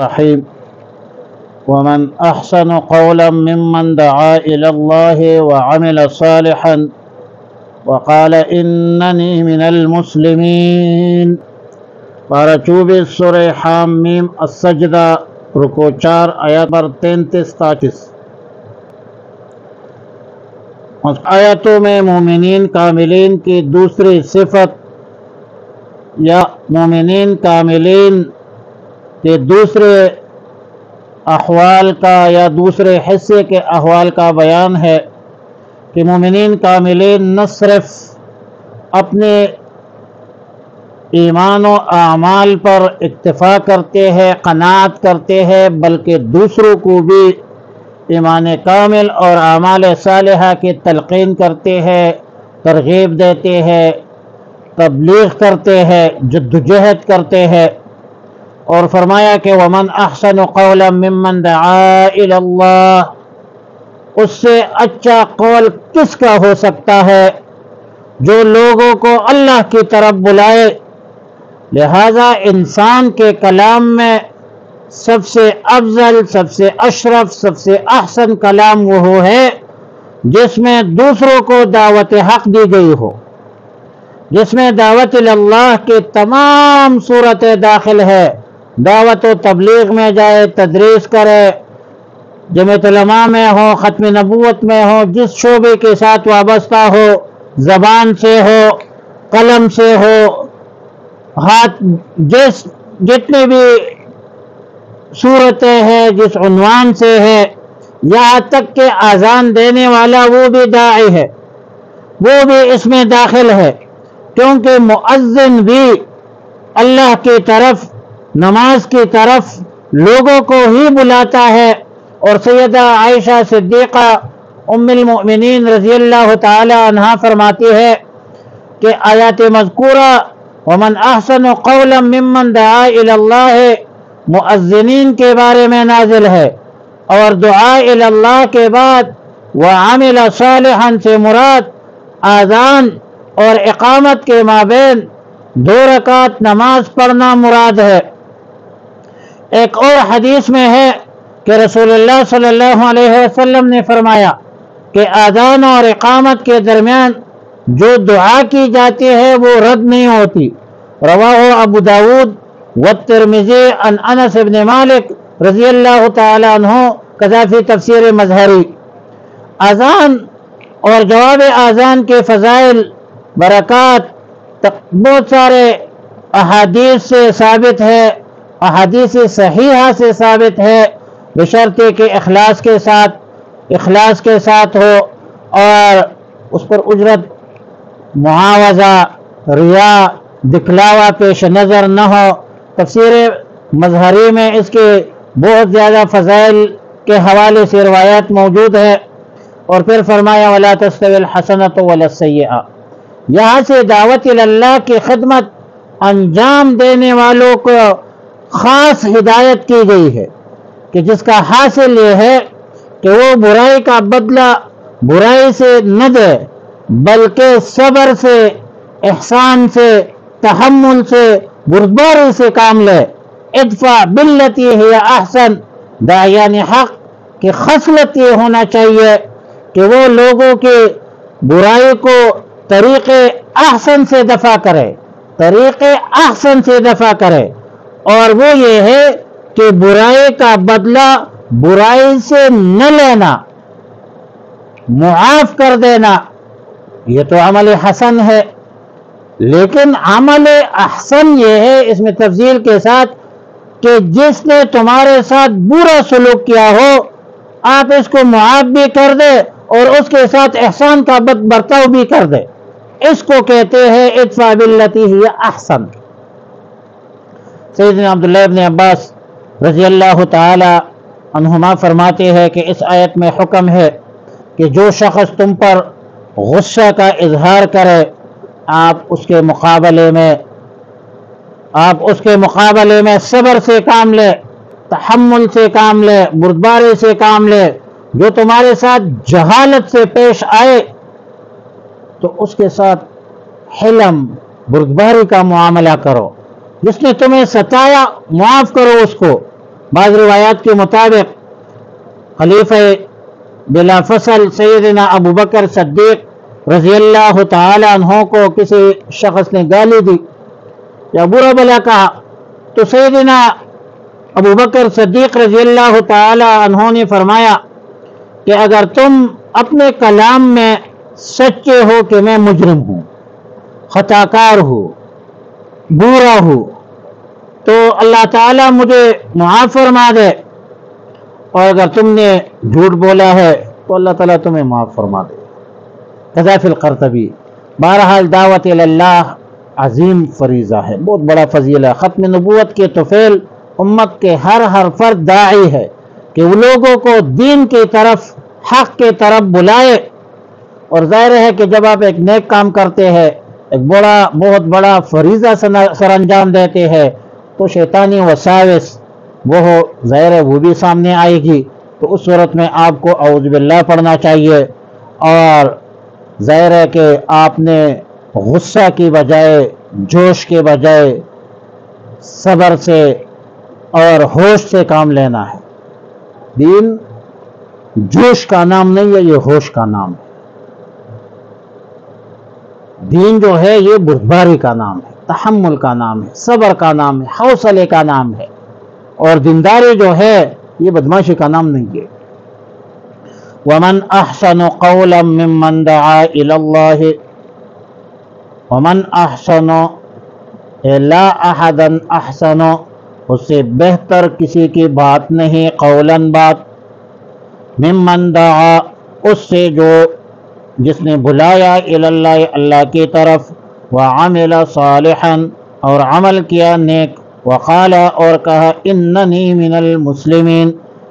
الرحيم ومن أحسن قولا ممن دعا إلى الله وعمل صالحا وقال إنني من المسلمين۔ پارہ 24 سورہ حامیم السجدہ رکوع 4 آیت نمبر 33-34۔ اس آیتوں میں مومنین کاملین کی دوسری صفت یا مومنین کاملین کے دوسرے احوال کا یا دوسرے حصے کے احوال کا بیان ہے کہ مومنین کاملین نہ صرف اپنے ایمان و اعمال پر اکتفا کرتے ہیں، قناعت کرتے ہیں، بلکہ دوسروں کو بھی ایمان کامل اور اعمال صالحہ کی تلقین کرتے ہیں، ترغیب دیتے ہیں، تبلیغ کرتے ہیں، جدوجہد کرتے ہیں۔ اور فرمایا کہ وَمَنْ أَحْسَنُ قَوْلًا مِّمَّنْ دَعَا إِلَى اللَّهِ، اس سے اچھا قول کس کا ہو سکتا ہے جو لوگوں کو اللہ کی طرف بلائے۔ لہذا انسان کے کلام میں سب سے افضل، سب سے اشرف، سب سے احسن کلام وہ ہے جس میں دوسروں کو دعوت حق دی گئی ہو، جس میں دعوت اللہ کے تمام صورتیں داخل ہے۔ دعوت و تبلیغ میں جائے، تدریس کرے، جمعیت علماء میں ہو، ختم نبوت میں ہو، جس شعبے کے ساتھ وابستہ ہو، زبان سے ہو، قلم سے ہو، ہاتھ جتنے بھی صورتیں ہیں، جس عنوان سے ہے، یہاں تک کہ اذان دینے والا وہ بھی داعی ہے، وہ بھی اس میں داخل ہے، کیونکہ مؤذن بھی اللہ کی طرف، نماز کی طرف لوگوں کو ہی بلاتا ہے۔ اور سیدہ عائشہ صدیقہ ام المؤمنین رضی اللہ تعالی عنہ فرماتی ہے کہ آیات مذکورہ وَمَنْ أَحْسَنُ قَوْلًا مِّمَّنْ دَعَا إِلَى اللَّهِ مؤذنین کے بارے میں نازل ہے، اور دعا الی اللہ کے بعد وَعَمِلَ صَالِحًا سے مراد اذان اور اقامت کے مابین 2 رکعت نماز پڑھنا مراد ہے۔ ایک اور حدیث میں ہے کہ رسول اللہ صلی اللہ علیہ وسلم نے فرمایا کہ اذان اور اقامت کے درمیان جو دعا کی جاتی ہے وہ رد نہیں ہوتی۔ رواہ ابو داود والترمذی عن انس بن مالک رضی اللہ تعالی عنہ کذا فی تفسیر مظہری۔ اذان اور جواب اذان کے فضائل، برکات بہت سارے احادیث سے ثابت ہے، احادیث صحیحہ سے ثابت ہے، بشرطے کہ اخلاص کے ساتھ ہو اور اس پر اجرت، معاوضہ، ریا، دکھلاوا پیش نظر نہ ہو۔ تفسیر مظہری میں اس کے بہت زیادہ فضائل کے حوالے سے روایات موجود ہے۔ اور پھر فرمایا وَلَا تَسْتَوِي الْحَسَنَةُ وَلَا السَّيِّئَةُ، یہاں سے دعوت اللہ کی خدمت انجام دینے والوں کو خاص ہدایت کی گئی ہے کہ جس کا حاصل یہ ہے کہ وہ برائی کا بدلہ برائی سے نہ دے، بلکہ صبر سے، احسان سے، تحمل سے، بردباری سے کام لے۔ ادفع باللتی ہی احسن، داعیان حق کی خصلت یہ ہونا چاہیے کہ وہ لوگوں کی برائی کو طریقے احسن سے دفع کرے، طریقے احسن سے دفع کرے، اور وہ یہ ہے کہ برائی کا بدلہ برائی سے نہ لینا، معاف کر دینا۔ یہ تو عمل حسن ہے، لیکن عمل احسن یہ ہے اس میں تفضیل کے ساتھ کہ جس نے تمہارے ساتھ برا سلوک کیا ہو آپ اس کو معاف بھی کر دے اور اس کے ساتھ احسان کا برتاؤ بھی کر دے، اس کو کہتے ہیں ادفع باللتی ہی احسن۔ سیدنا عبداللہ ابن عباس رضی اللہ تعالی عنہما فرماتے ہیں کہ اس آیت میں حکم ہے کہ جو شخص تم پر غصہ کا اظہار کرے آپ اس کے مقابلے میں صبر سے کام لے، تحمل سے کام لے، بردباری سے کام لے۔ جو تمہارے ساتھ جہالت سے پیش آئے تو اس کے ساتھ حلم، بردباری کا معاملہ کرو۔ جس نے تمہیں ستایا معاف کرو اس کو، بعض روایات کے مطابق خلیفہ بلا فصل سیدنا ابو بکر صدیق رضی اللہ تعالی عنہ کو کسی شخص نے گالی دی یا برا بلا کہا، تو سیدنا ابو بکر صدیق رضی اللہ تعالی عنہ نے فرمایا کہ اگر تم اپنے کلام میں سچے ہو کہ میں مجرم ہوں، خطا کار ہوں، برا ہوں، تو اللہ تعالیٰ مجھے معاف فرما دے، اور اگر تم نے جھوٹ بولا ہے تو اللہ تعالیٰ تمہیں معاف فرما دے۔ قذافی القرطبی۔ بہرحال دعوت اللہ عظیم فریضہ ہے، بہت بڑا فضیلہ ہے۔ ختم نبوت کے طفیل امت کے ہر فرد داعی ہے کہ وہ لوگوں کو دین کی طرف، حق کی طرف بلائے، اور ظاہر ہے کہ جب آپ ایک نیک کام کرتے ہیں، ایک بہت بڑا فریضہ سر انجام دیتے ہیں، تو شیطانی وساوس وہ ظاہر ہے وہ بھی سامنے آئے گی، تو اس صورت میں آپ کو اعوذ باللہ پڑھنا چاہیے، اور ظاہر ہے کہ آپ نے غصہ کی بجائے، جوش کے بجائے صبر سے اور ہوش سے کام لینا ہے۔ دین جوش کا نام نہیں ہے، یہ ہوش کا نام ہے۔ دین جو ہے یہ بردباری کا نام ہے، تحمل کا نام ہے، صبر کا نام ہے، حوصلے کا نام ہے، اور دینداری جو ہے یہ بدماشی کا نام نہیں ہے۔ وَمَنْ أَحْسَنُ قَوْلًا مِّمَّنْ دَعَا إِلَى اللَّهِ وَمَنْ أَحْسَنُ لَا أَحَدًا أَحْسَنُ، اس سے بہتر کسی کی بات نہیں، قولاً بات، ممن دعا، اس سے جو جس نے بلایا الی اللہ، اللہ کی طرف، وعمل صالحا، اور عمل کیا نیک، وقال، اور کہا، اننی من المسلمین،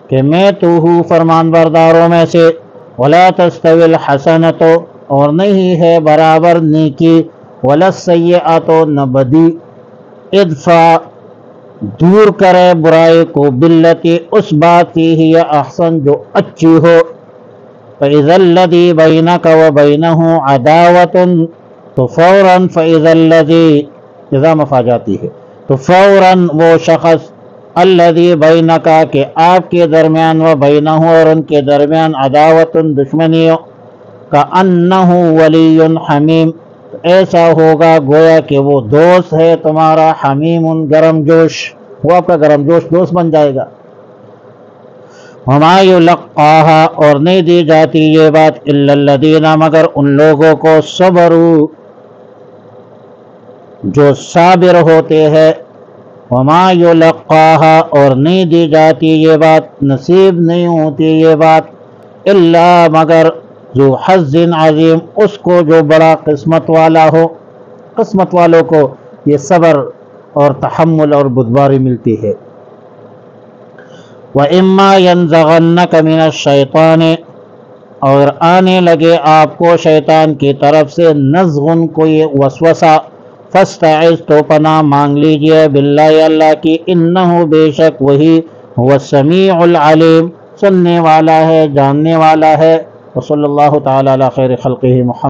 کہ میں تو ہوں فرمان برداروں میں سے، ولا تستوی الحسنۃ، اور نہیں ہے برابر نیکی، ولا السیئۃ، نہ بدی، ادفع، دور کرے برائی کو، باللتی، اس بات کی ہی احسن جو اچھی ہو، فَإِذَا الَّذِي بَيْنَكَ وَبَيْنَهُ عَدَاوَةٌ، تو فوراً فَإِذَا الَّذِي، اذا مفاجاتی ہے، تو فوراً وہ شخص، الَّذِي بَيْنَكَ، کہ آپ کے درمیان، وَبَيْنَهُ، اور ان کے درمیان، عَدَاوَةٌ، دشمنی، كَأَنَّهُ وَلِيٌّ حَمِيمٌ، ایسا ہوگا گویا کہ وہ دوست ہے تمہارا، حمیم، گرم جوش، وہ آپ کا گرم جوش دوست بن جائے گا۔ وما يلقاها، اور نہیں دی جاتی یہ بات، الا الذین، مگر ان لوگوں کو، صبروا، جو صابر ہوتے ہیں، وما يلقاها، اور نہیں دی جاتی یہ بات، نصیب نہیں ہوتی یہ بات، الا، مگر، ذو حظ عظیم، اس کو جو بڑا قسمت والا ہو۔ قسمت والوں کو یہ صبر اور تحمل اور بردباری ملتی ہے۔ وَإِمَّا يَنزَغَنَّكَ مِنَ الشَّيْطَانِ، اور آنے لگے آپ کو شیطان کی طرف سے، نزغن، کوئی وسوسہ، فاستعذ، تو پناہ مانگ لیجئے، باللہ، اللہ کی، انہ، بے شک وہی، هو السمیع العلیم، سننے والا ہے، جاننے والا ہے۔ وصلی اللہ تعالی علی خیر خلقہ محمد۔